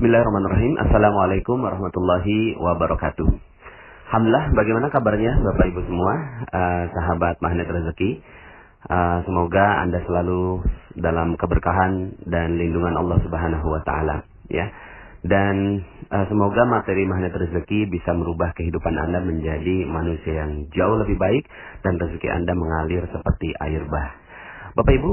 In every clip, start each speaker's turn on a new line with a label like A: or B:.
A: Bismillahirrahmanirrahim. Assalamualaikum warahmatullahi wabarakatuh. Alhamdulillah, bagaimana kabarnya Bapak Ibu semua, sahabat Magnet Rezeki? Semoga Anda selalu dalam keberkahan dan lindungan Allah Subhanahu wa taala, ya. Dan semoga materi Magnet Rezeki bisa merubah kehidupan Anda menjadi manusia yang jauh lebih baik dan rezeki Anda mengalir seperti air bah. Bapak Ibu,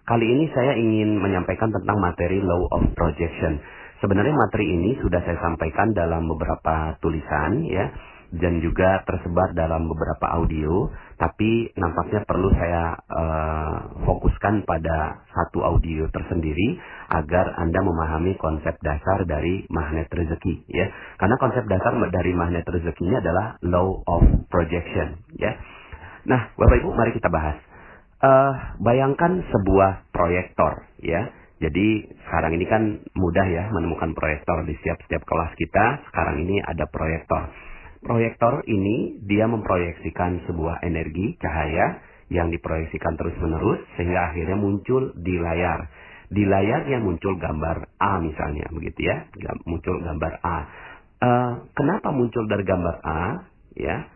A: kali ini saya ingin menyampaikan tentang materi Law of Projection. Sebenarnya materi ini sudah saya sampaikan dalam beberapa tulisan, ya, dan juga tersebar dalam beberapa audio. Tapi nampaknya perlu saya fokuskan pada satu audio tersendiri agar Anda memahami konsep dasar dari magnet rezeki, ya. Karena konsep dasar dari magnet rezekinya adalah Law of Projection, ya. Nah, Bapak Ibu, mari kita bahas. Bayangkan sebuah proyektor, ya. Jadi sekarang ini kan mudah ya menemukan proyektor di setiap kelas kita. Sekarang ini ada proyektor. Proyektor ini dia memproyeksikan sebuah energi cahaya yang diproyeksikan terus-menerus sehingga akhirnya muncul di layar. Di layarnya muncul gambar A misalnya, begitu ya. Muncul gambar A. Kenapa muncul dari gambar A? Ya.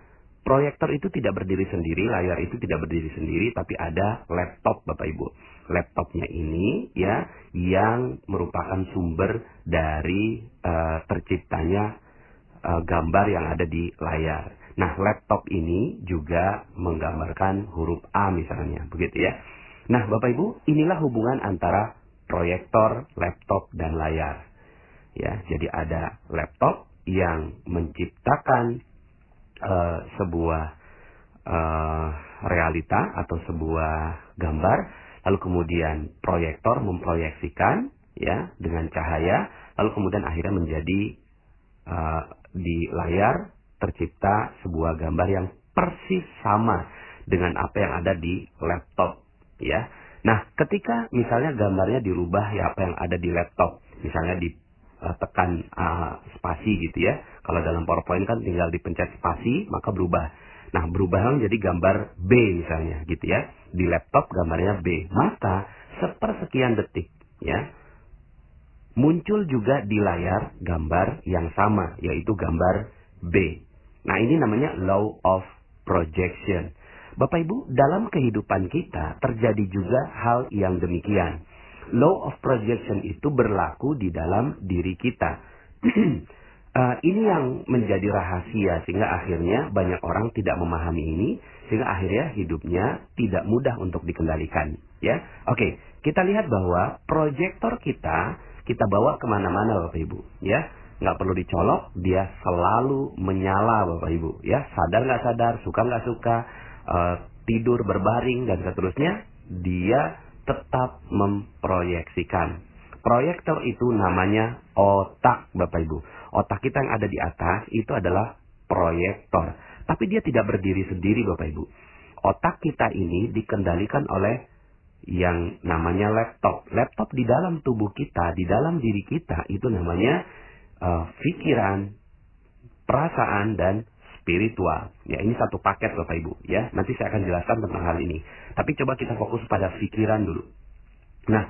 A: Proyektor itu tidak berdiri sendiri, layar itu tidak berdiri sendiri, tapi ada laptop, Bapak Ibu. Laptopnya ini, ya, yang merupakan sumber dari terciptanya gambar yang ada di layar. Nah, laptop ini juga menggambarkan huruf A misalnya, begitu ya. Nah, Bapak Ibu, inilah hubungan antara proyektor, laptop, dan layar. Ya, jadi ada laptop yang menciptakan sebuah realita atau sebuah gambar, lalu kemudian proyektor memproyeksikan, ya, dengan cahaya, lalu kemudian akhirnya menjadi di layar tercipta sebuah gambar yang persis sama dengan apa yang ada di laptop, ya. Nah, ketika misalnya gambarnya dirubah, ya, apa yang ada di laptop, misalnya tekan spasi gitu ya. Kalau dalam PowerPoint kan tinggal dipencet spasi maka berubah. Nah, berubah menjadi gambar B misalnya gitu ya. Di laptop gambarnya B. Maka sepersekian detik, ya, muncul juga di layar gambar yang sama, yaitu gambar B. Nah, ini namanya Law of Projection. Bapak Ibu, dalam kehidupan kita terjadi juga hal yang demikian. Law of Projection itu berlaku di dalam diri kita. Ini yang menjadi rahasia sehingga akhirnya banyak orang tidak memahami ini, sehingga akhirnya hidupnya tidak mudah untuk dikendalikan. Ya, oke, kita lihat bahwa proyektor kita bawa kemana-mana, Bapak Ibu. Ya, nggak perlu dicolok, dia selalu menyala, Bapak Ibu. Ya, sadar nggak sadar, suka nggak suka, tidur berbaring dan seterusnya, dia tetap memproyeksikan. Proyektor itu namanya otak, Bapak Ibu. Otak kita yang ada di atas itu adalah proyektor. Tapi dia tidak berdiri sendiri, Bapak Ibu. Otak kita ini dikendalikan oleh yang namanya laptop. Laptop di dalam tubuh kita, di dalam diri kita, itu namanya pikiran, perasaan, dan spiritual. Ya, ini satu paket, Bapak Ibu, ya. Nanti saya akan jelaskan tentang hal ini. Tapi coba kita fokus pada pikiran dulu. Nah,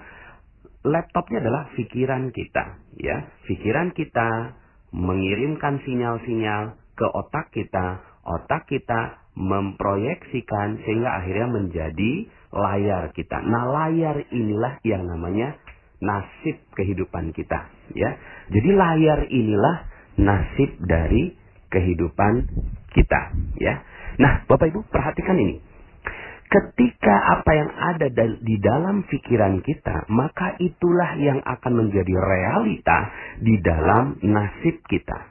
A: laptopnya adalah pikiran kita, ya. Pikiran kita mengirimkan sinyal-sinyal ke otak kita memproyeksikan sehingga akhirnya menjadi layar kita. Nah, layar inilah yang namanya nasib kehidupan kita, ya. Jadi layar inilah nasib dari kehidupan kita, ya. Nah, Bapak Ibu, perhatikan ini. Ketika apa yang ada di dalam pikiran kita, maka itulah yang akan menjadi realita di dalam nasib kita.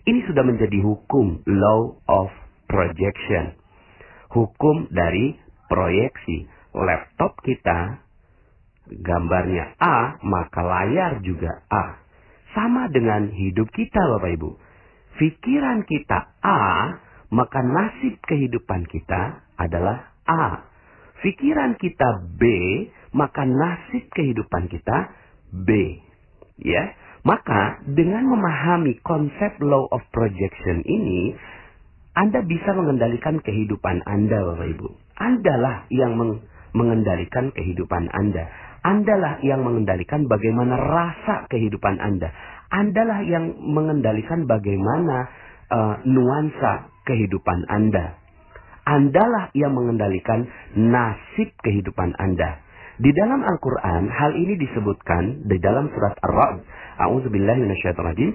A: Ini sudah menjadi hukum Law of Projection. Hukum dari proyeksi. Laptop kita gambarnya A, maka layar juga A. Sama dengan hidup kita, Bapak Ibu. Pikiran kita A, maka nasib kehidupan kita adalah A. Pikiran kita B, maka nasib kehidupan kita B. Ya, maka dengan memahami konsep Law of Projection ini, Anda bisa mengendalikan kehidupan Anda, Bapak Ibu. Andalah yang mengendalikan kehidupan Anda. Andalah yang mengendalikan bagaimana rasa kehidupan Anda. Andalah yang mengendalikan bagaimana nuansa kehidupan Anda. Andalah yang mengendalikan nasib kehidupan Anda. Di dalam Al-Quran, hal ini disebutkan di dalam surat Ar-Ra'd. A'udzubillahi minasyaitonirrajim.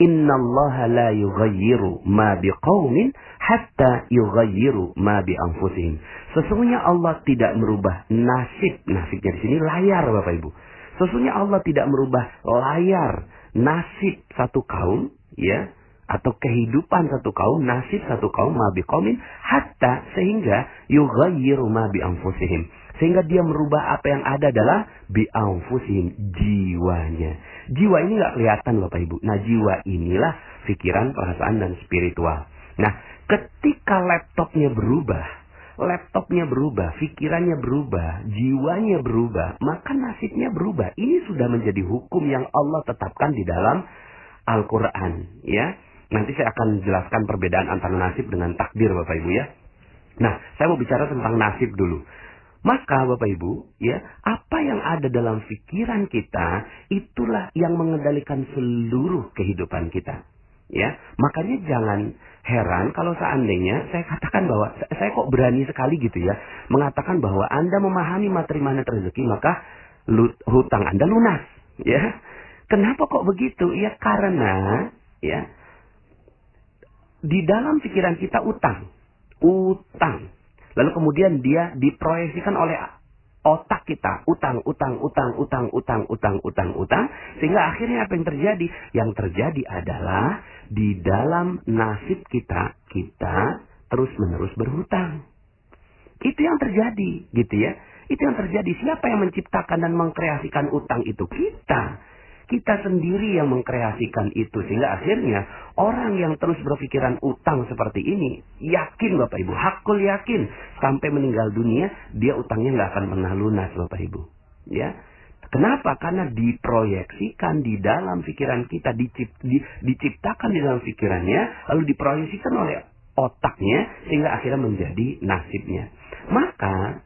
A: Innallaha la yughayyiru ma biqaumin hatta yughayyiru ma bi anfusihim. Sesungguhnya Allah tidak merubah nasib. Nasibnya di sini layar, Bapak Ibu. Sesungguhnya Allah tidak merubah layar nasib satu kaum, ya, atau kehidupan satu kaum, nasib satu kaum, ma biqaumin hatta, sehingga yughayyiru ma bi anfusihim, sehingga dia merubah apa yang ada adalah bi anfusihim, jiwanya. Jiwa ini nggak kelihatan, Bapak Ibu. Nah, jiwa inilah pikiran, perasaan, dan spiritual. Nah, ketika laptopnya berubah, pikirannya berubah, jiwanya berubah, maka nasibnya berubah. Ini sudah menjadi hukum yang Allah tetapkan di dalam Al-Quran, ya. Nanti saya akan jelaskan perbedaan antara nasib dengan takdir, Bapak Ibu, ya. Nah, saya mau bicara tentang nasib dulu. Maka Bapak Ibu, ya, apa yang ada dalam pikiran kita, itulah yang mengendalikan seluruh kehidupan kita. Ya, makanya jangan heran kalau seandainya saya katakan bahwa saya kok berani sekali gitu ya, mengatakan bahwa Anda memahami materi magnet rezeki, maka hutang Anda lunas. Ya, kenapa kok begitu? Ya, karena ya di dalam pikiran kita utang. Lalu kemudian dia diproyeksikan oleh otak kita, utang, sehingga akhirnya apa yang terjadi? Yang terjadi adalah di dalam nasib kita terus-menerus berhutang. Itu yang terjadi, gitu ya. Itu yang terjadi. Siapa yang menciptakan dan mengkreasikan utang itu? Kita sendiri yang mengkreasikan itu. Sehingga akhirnya orang yang terus berpikiran utang seperti ini, yakin Bapak Ibu, hakul yakin, sampai meninggal dunia, dia utangnya nggak akan pernah lunas, Bapak Ibu. Ya, kenapa? Karena diproyeksikan di dalam pikiran kita, diciptakan di dalam pikirannya, lalu diproyeksikan oleh otaknya, sehingga akhirnya menjadi nasibnya. Maka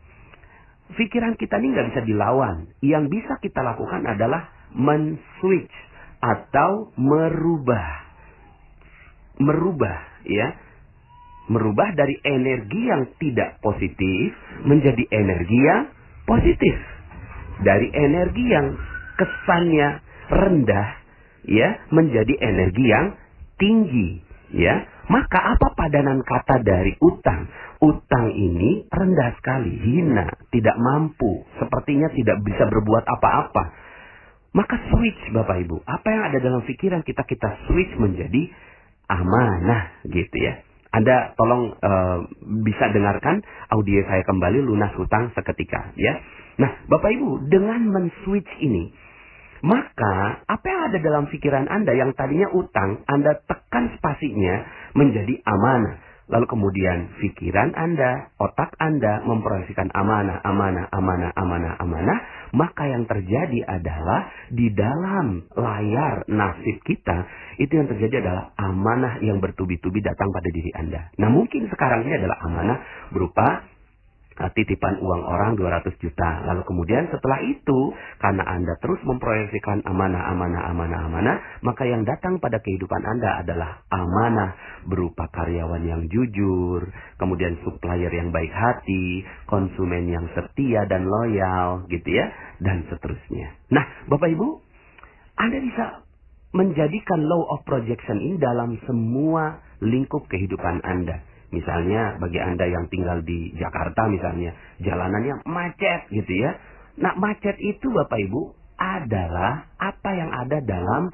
A: pikiran kita ini nggak bisa dilawan. Yang bisa kita lakukan adalah men-switch atau merubah, ya, merubah dari energi yang tidak positif menjadi energi yang positif, dari energi yang kesannya rendah, ya, menjadi energi yang tinggi, ya. Maka apa padanan kata dari utang? Utang ini rendah sekali, hina, tidak mampu, sepertinya tidak bisa berbuat apa-apa. Maka switch, Bapak Ibu. Apa yang ada dalam pikiran kita switch menjadi amanah, gitu ya. Anda tolong bisa dengarkan audio saya kembali, lunas hutang seketika, ya. Nah, Bapak Ibu, dengan men-switch ini, maka apa yang ada dalam pikiran Anda yang tadinya utang, Anda tekan spasinya menjadi amanah. Lalu kemudian pikiran Anda, otak Anda memproyeksikan amanah. Maka yang terjadi adalah di dalam layar nasib kita, itu yang terjadi adalah amanah yang bertubi-tubi datang pada diri Anda. Nah, mungkin sekarang ini adalah amanah berupa titipan uang orang 200 juta. Lalu kemudian setelah itu, karena Anda terus memproyeksikan amanah, maka yang datang pada kehidupan Anda adalah amanah berupa karyawan yang jujur, kemudian supplier yang baik hati, konsumen yang setia dan loyal, gitu ya, dan seterusnya. Nah, Bapak Ibu, Anda bisa menjadikan law of projection ini dalam semua lingkup kehidupan Anda. Misalnya bagi Anda yang tinggal di Jakarta misalnya, jalanannya macet gitu ya. Nah, macet itu Bapak Ibu adalah apa yang ada dalam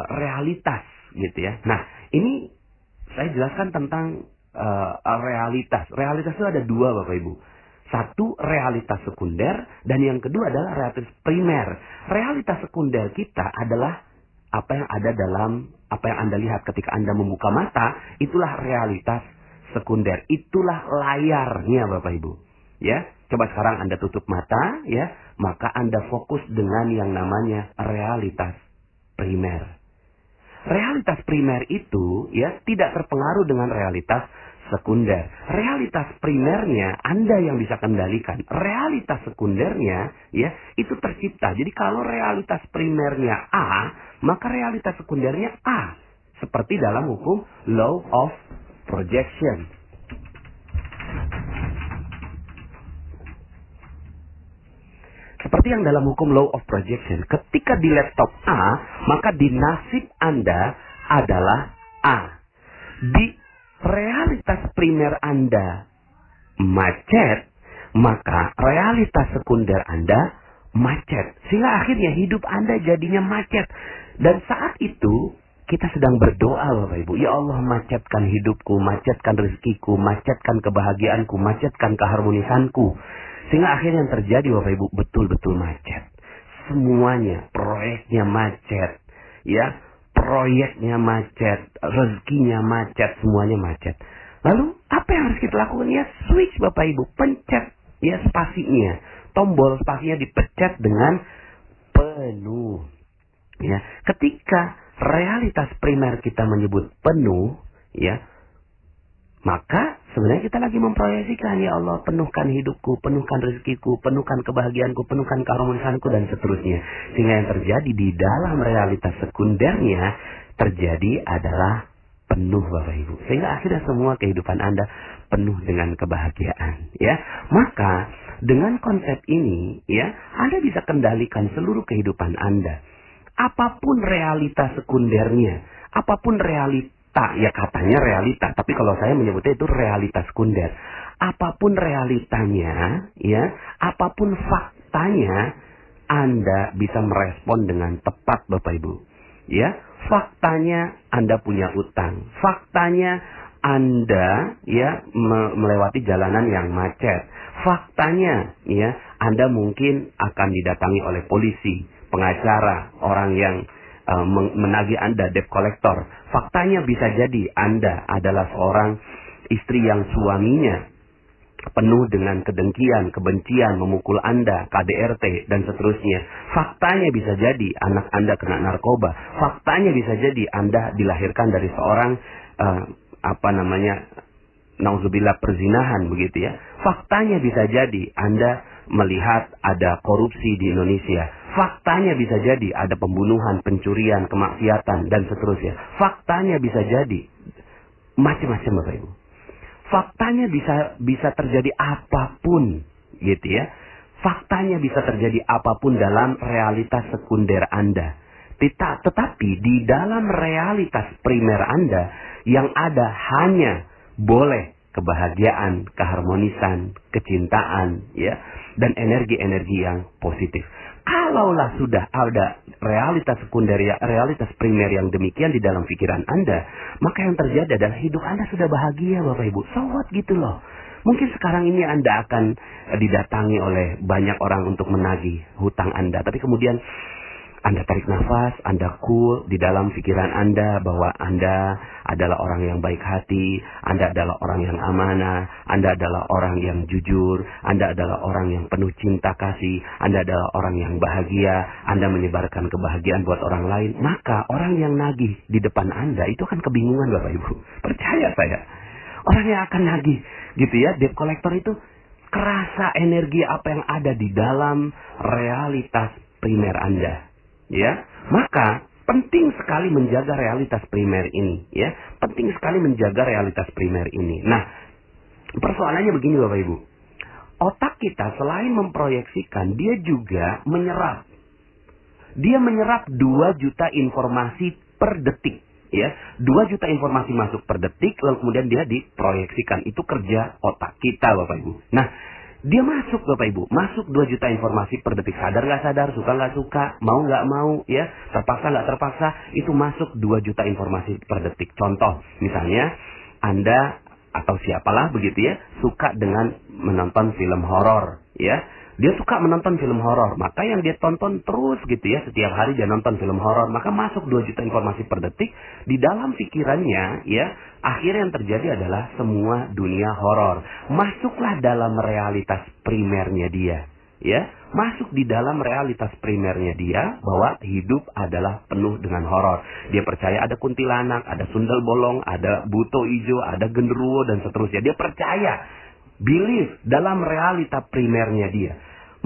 A: realitas gitu ya. Nah, ini saya jelaskan tentang realitas. Realitas itu ada dua Bapak Ibu. Satu, realitas sekunder, dan yang kedua adalah realitas primer. Realitas sekunder kita adalah apa yang ada dalam, apa yang Anda lihat ketika Anda membuka mata, itulah realitas sekunder. Itulah layarnya Bapak Ibu. Ya, coba sekarang Anda tutup mata, ya, maka Anda fokus dengan yang namanya realitas primer. Realitas primer itu, ya, tidak terpengaruh dengan realitas sekunder. Realitas primernya Anda yang bisa kendalikan. Realitas sekundernya ya itu tercipta. Jadi kalau realitas primernya A, maka realitas sekundernya A. Seperti dalam hukum law of projection. Seperti yang dalam hukum law of projection, ketika di laptop A, maka di nasib Anda adalah A. Di realitas primer Anda macet, maka realitas sekunder Anda macet. Sehingga akhirnya hidup Anda jadinya macet. Dan saat itu kita sedang berdoa Bapak Ibu. Ya Allah, macetkan hidupku, macetkan rezekiku, macetkan kebahagiaanku, macetkan keharmonisanku. Sehingga akhirnya yang terjadi Bapak Ibu betul-betul macet. Semuanya, proyeknya macet. Ya, proyeknya macet, rezekinya macet, semuanya macet. Lalu apa yang harus kita lakukan? Ya switch Bapak Ibu, pencet ya spasinya. Tombol spasinya dipencet dengan penuh. Ya, ketika realitas primer kita menyebut penuh, ya, maka sebenarnya kita lagi memproyeksikan, ya Allah, penuhkan hidupku, penuhkan rezekiku, penuhkan kebahagiaanku, penuhkan keharmonisanku, dan seterusnya. Sehingga yang terjadi di dalam realitas sekundernya terjadi adalah penuh Bapak Ibu. Sehingga akhirnya semua kehidupan Anda penuh dengan kebahagiaan. Ya, maka dengan konsep ini, ya, Anda bisa kendalikan seluruh kehidupan Anda. Apapun realitas sekundernya, apapun realitas, ya katanya realita, tapi kalau saya menyebutnya itu realitas sekunder. Apapun realitanya, ya, apapun faktanya, Anda bisa merespon dengan tepat Bapak Ibu. Ya, faktanya Anda punya utang. Faktanya Anda ya melewati jalanan yang macet. Faktanya ya Anda mungkin akan didatangi oleh polisi, pengacara, orang yang menagih Anda, debt collector. Faktanya bisa jadi Anda adalah seorang istri yang suaminya penuh dengan kedengkian, kebencian, memukul Anda, KDRT, dan seterusnya. Faktanya bisa jadi anak Anda kena narkoba. Faktanya bisa jadi Anda dilahirkan dari seorang nauzubillah perzinahan begitu ya. Faktanya bisa jadi Anda melihat ada korupsi di Indonesia. Faktanya bisa jadi ada pembunuhan, pencurian, kemaksiatan, dan seterusnya. Faktanya bisa jadi macam-macam Bapak Ibu. Faktanya bisa terjadi apapun gitu ya. Faktanya bisa terjadi apapun dalam realitas sekunder Anda. Tetapi di dalam realitas primer Anda yang ada hanya boleh kebahagiaan, keharmonisan, kecintaan ya, dan energi-energi yang positif. Kalaulah sudah ada realitas sekunder, realitas primer yang demikian di dalam pikiran Anda, maka yang terjadi adalah hidup Anda sudah bahagia Bapak Ibu. So what gitu loh. Mungkin sekarang ini Anda akan didatangi oleh banyak orang untuk menagih hutang Anda. Tapi kemudian Anda tarik nafas, Anda cool di dalam pikiran Anda bahwa Anda adalah orang yang baik hati, Anda adalah orang yang amanah, Anda adalah orang yang jujur, Anda adalah orang yang penuh cinta kasih, Anda adalah orang yang bahagia, Anda menyebarkan kebahagiaan buat orang lain. Maka orang yang nagih di depan Anda itu akan kebingungan Bapak Ibu. Percaya saya. Orang yang akan nagih gitu ya, debt collector itu kerasa energi apa yang ada di dalam realitas primer Anda. Ya, maka penting sekali menjaga realitas primer ini, ya. Penting sekali menjaga realitas primer ini. Nah, persoalannya begini Bapak Ibu. Otak kita selain memproyeksikan, dia juga menyerap. Dia menyerap 2 juta informasi per detik, ya. 2 juta informasi masuk per detik, lalu kemudian dia diproyeksikan. Itu kerja otak kita Bapak Ibu. Nah, dia masuk Bapak Ibu, masuk 2 juta informasi per detik. Sadar nggak sadar, suka nggak suka, mau nggak mau, ya, terpaksa nggak terpaksa, itu masuk 2 juta informasi per detik. Contoh, misalnya Anda atau siapalah begitu ya, suka dengan menonton film horor, ya. Dia suka menonton film horor, maka yang dia tonton terus gitu ya, setiap hari dia nonton film horor, maka masuk 2 juta informasi per detik. Di dalam pikirannya ya, akhirnya yang terjadi adalah semua dunia horor. Masuklah dalam realitas primernya dia. ya, masuk di dalam realitas primernya dia bahwa hidup adalah penuh dengan horor. Dia percaya ada kuntilanak, ada sundel bolong, ada buto ijo, ada genderuwo dan seterusnya. Dia percaya, believe dalam realita primernya dia.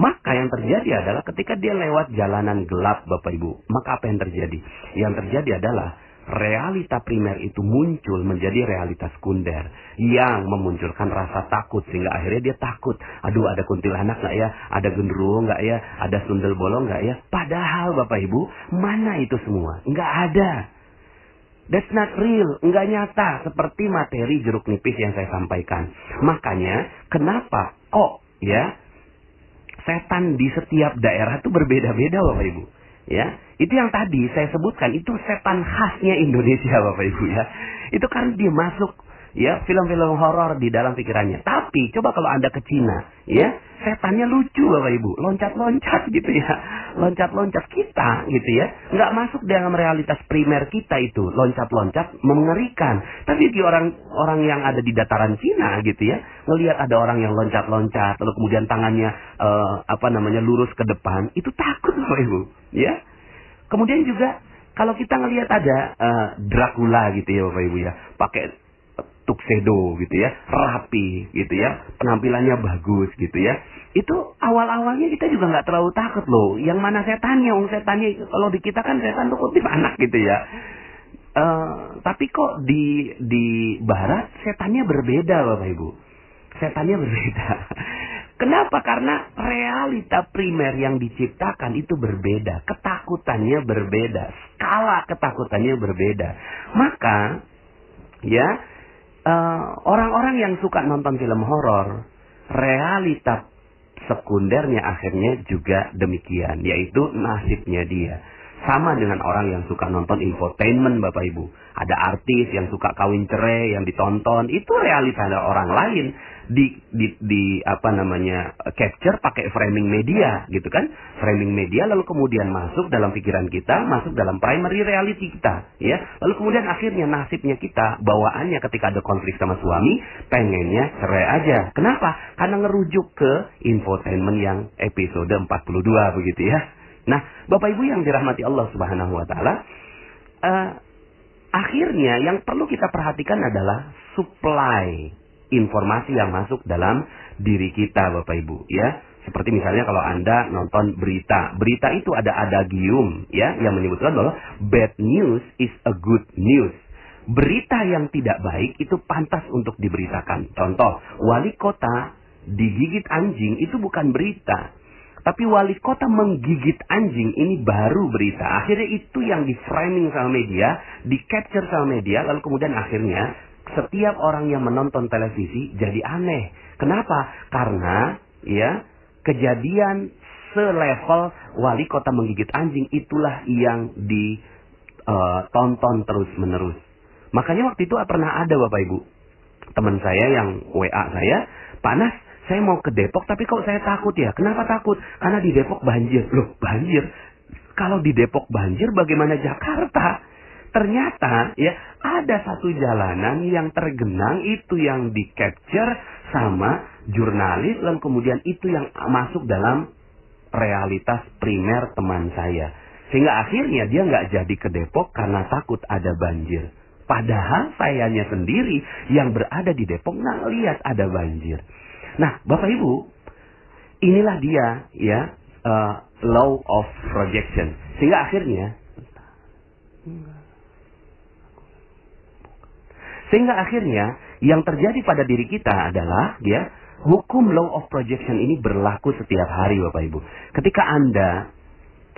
A: Maka yang terjadi adalah ketika dia lewat jalanan gelap, Bapak Ibu, maka apa yang terjadi? Yang terjadi adalah realita primer itu muncul menjadi realitas sekunder yang memunculkan rasa takut, sehingga akhirnya dia takut. Aduh, ada kuntilanak nggak ya? Ada genderuwo nggak ya? Ada sundel bolong nggak ya? Padahal Bapak Ibu, mana itu semua? Nggak ada. That's not real, nggak nyata seperti materi jeruk nipis yang saya sampaikan. Makanya kenapa kok ya setan di setiap daerah itu berbeda-beda, Bapak Ibu. Ya, itu yang tadi saya sebutkan, itu setan khasnya Indonesia, Bapak Ibu ya. Itu kan dia masuk ya film-film horor di dalam pikirannya. Tapi coba kalau Anda ke Cina, ya, setannya lucu, Bapak Ibu, loncat-loncat gitu ya. Loncat-loncat kita gitu ya. Nggak masuk dalam realitas primer kita itu, loncat-loncat mengerikan. Tapi di orang yang ada di dataran Cina gitu ya, ngelihat ada orang yang loncat-loncat lalu kemudian tangannya lurus ke depan, itu takut, Bapak Ibu, ya. Kemudian juga kalau kita ngelihat ada Dracula gitu ya, Bapak Ibu ya, pakai tuxedo gitu ya, rapi gitu ya, penampilannya bagus gitu ya. Itu awal-awalnya kita juga nggak terlalu takut loh. Yang mana setannya? Setannya kalau di kita kan setan tuh kutip anak gitu ya. Tapi kok di Barat setannya berbeda, Bapak Ibu. Setannya berbeda. Kenapa? Karena realita primer yang diciptakan itu berbeda, ketakutannya berbeda, skala ketakutannya berbeda. Maka ya, orang-orang yang suka nonton film horor, realita sekundernya akhirnya juga demikian, yaitu nasibnya dia. Sama dengan orang yang suka nonton infotainment, Bapak Ibu. Ada artis yang suka kawin cerai yang ditonton, itu realita orang lain capture pakai framing media gitu kan. Framing media lalu kemudian masuk dalam pikiran kita, masuk dalam primary reality kita, ya. Lalu kemudian akhirnya nasibnya kita, bawaannya ketika ada konflik sama suami, pengennya cerai aja. Kenapa? Karena ngerujuk ke infotainment yang episode 42 begitu ya. Nah, Bapak Ibu yang dirahmati Allah Subhanahu wa taala, akhirnya yang perlu kita perhatikan adalah supply informasi yang masuk dalam diri kita, Bapak Ibu ya. Seperti misalnya kalau Anda nonton berita itu ada adagium ya yang menyebutkan bahwa bad news is a good news. Berita yang tidak baik itu pantas untuk diberitakan. Contoh, wali kota digigit anjing itu bukan berita. Tapi wali kota menggigit anjing ini baru berita. Akhirnya itu yang di framing sama media, di capture sama media, lalu kemudian akhirnya setiap orang yang menonton televisi jadi aneh. Kenapa? Karena ya kejadian selevel wali kota menggigit anjing itulah yang ditonton terus menerus. Makanya waktu itu pernah ada, Bapak Ibu, teman saya yang WA saya, Panas, saya mau ke Depok tapi kok saya takut ya. Kenapa takut? Karena di Depok banjir. Loh, banjir? Kalau di Depok banjir bagaimana Jakarta? Ternyata ya ada satu jalanan yang tergenang, itu yang di capture sama jurnalis, dan kemudian itu yang masuk dalam realitas primer teman saya. Sehingga akhirnya dia nggak jadi ke Depok karena takut ada banjir. Padahal sayanya sendiri yang berada di Depok nggak lihat ada banjir. Nah, Bapak Ibu, inilah dia ya law of projection. Sehingga akhirnya yang terjadi pada diri kita adalah ya hukum law of projection ini berlaku setiap hari, Bapak Ibu. Ketika Anda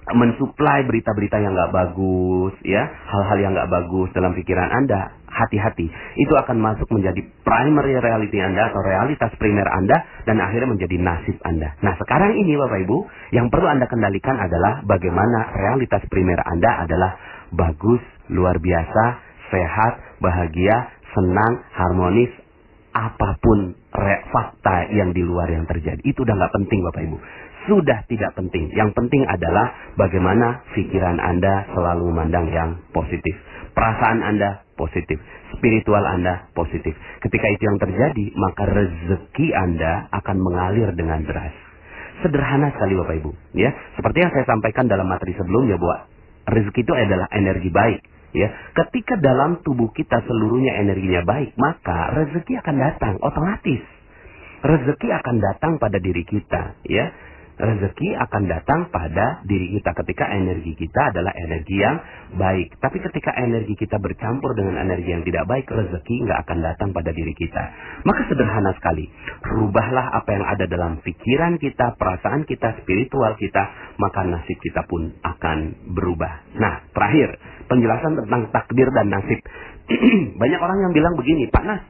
A: mensuplai berita-berita yang nggak bagus, ya, hal-hal yang nggak bagus dalam pikiran Anda, hati-hati. Itu akan masuk menjadi primary reality Anda atau realitas primer Anda dan akhirnya menjadi nasib Anda. Nah, sekarang ini Bapak Ibu, yang perlu Anda kendalikan adalah bagaimana realitas primer Anda adalah bagus, luar biasa, sehat, bahagia, senang, harmonis, apapun fakta yang di luar yang terjadi. Itu udah nggak penting, Bapak Ibu. Sudah tidak penting. Yang penting adalah bagaimana pikiran Anda selalu memandang yang positif. Perasaan Anda positif. Spiritual Anda positif. Ketika itu yang terjadi, maka rezeki Anda akan mengalir dengan deras. Sederhana sekali Bapak Ibu, ya. Seperti yang saya sampaikan dalam materi sebelumnya bahwa rezeki itu adalah energi baik, ya. Ketika dalam tubuh kita seluruhnya energinya baik, maka rezeki akan datang otomatis. Rezeki akan datang pada diri kita, ya. Rezeki akan datang pada diri kita ketika energi kita adalah energi yang baik. Tapi ketika energi kita bercampur dengan energi yang tidak baik, rezeki nggak akan datang pada diri kita. Maka sederhana sekali, rubahlah apa yang ada dalam pikiran kita, perasaan kita, spiritual kita, maka nasib kita pun akan berubah. Nah, terakhir, penjelasan tentang takdir dan nasib. Banyak orang yang bilang begini, Pak Nas,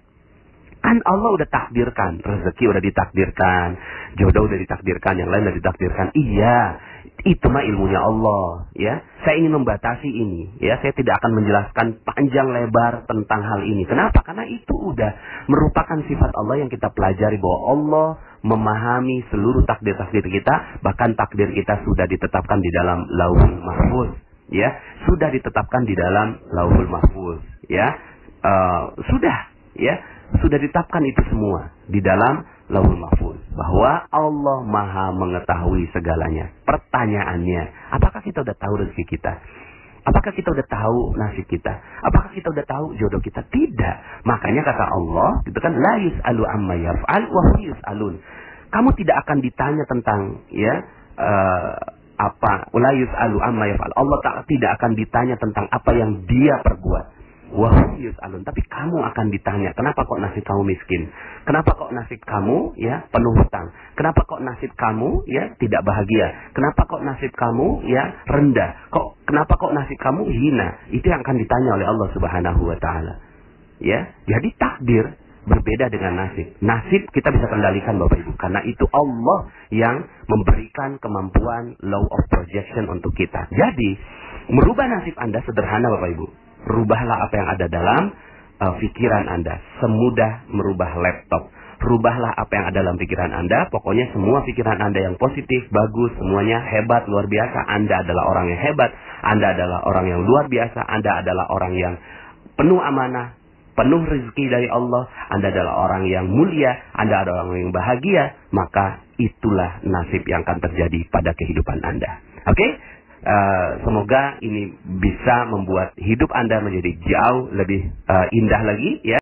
A: kan Allah udah takdirkan, rezeki udah ditakdirkan, jodoh udah ditakdirkan, yang lain udah ditakdirkan. Iya, itu mah ilmunya Allah, ya. Saya ingin membatasi ini, ya. Saya tidak akan menjelaskan panjang lebar tentang hal ini. Kenapa? Karena itu udah merupakan sifat Allah yang kita pelajari, bahwa Allah memahami seluruh takdir-takdir kita, bahkan takdir kita sudah ditetapkan di dalam Lauhul Mahfuz, ya. Sudah ditetapkan di dalam Lauhul Mahfuz, ya. Sudah ditetapkan itu semua di dalam Lauhul Mahfuz, bahwa Allah Maha mengetahui segalanya. Pertanyaannya, apakah kita udah tahu rezeki kita? Apakah kita udah tahu nasib kita? Apakah kita udah tahu jodoh kita? Tidak. Makanya kata Allah, itu kan la yus'alu amma yaf'al wa hum yus'alun. Kamu tidak akan ditanya tentang la yus'alu amma yaf'al. Allah tidak akan ditanya tentang apa yang dia perbuat. Wahum yus'alun, tapi kamu akan ditanya, kenapa kok nasib kamu miskin? Kenapa kok nasib kamu ya penuh hutang? Kenapa kok nasib kamu ya tidak bahagia? Kenapa kok nasib kamu ya rendah? Kenapa kok nasib kamu hina? Itu yang akan ditanya oleh Allah Subhanahu wa taala. Ya, jadi takdir berbeda dengan nasib. Nasib kita bisa kendalikan Bapak Ibu, karena itu Allah yang memberikan kemampuan law of projection untuk kita. Jadi, merubah nasib Anda sederhana Bapak Ibu. Rubahlah apa yang ada dalam pikiran Anda. Semudah merubah laptop. Rubahlah apa yang ada dalam pikiran Anda. Pokoknya semua pikiran Anda yang positif, bagus, semuanya hebat, luar biasa. Anda adalah orang yang hebat. Anda adalah orang yang luar biasa. Anda adalah orang yang penuh amanah, penuh rezeki dari Allah. Anda adalah orang yang mulia. Anda adalah orang yang bahagia. Maka itulah nasib yang akan terjadi pada kehidupan Anda. Oke? Semoga ini bisa membuat hidup Anda menjadi jauh lebih indah lagi, ya.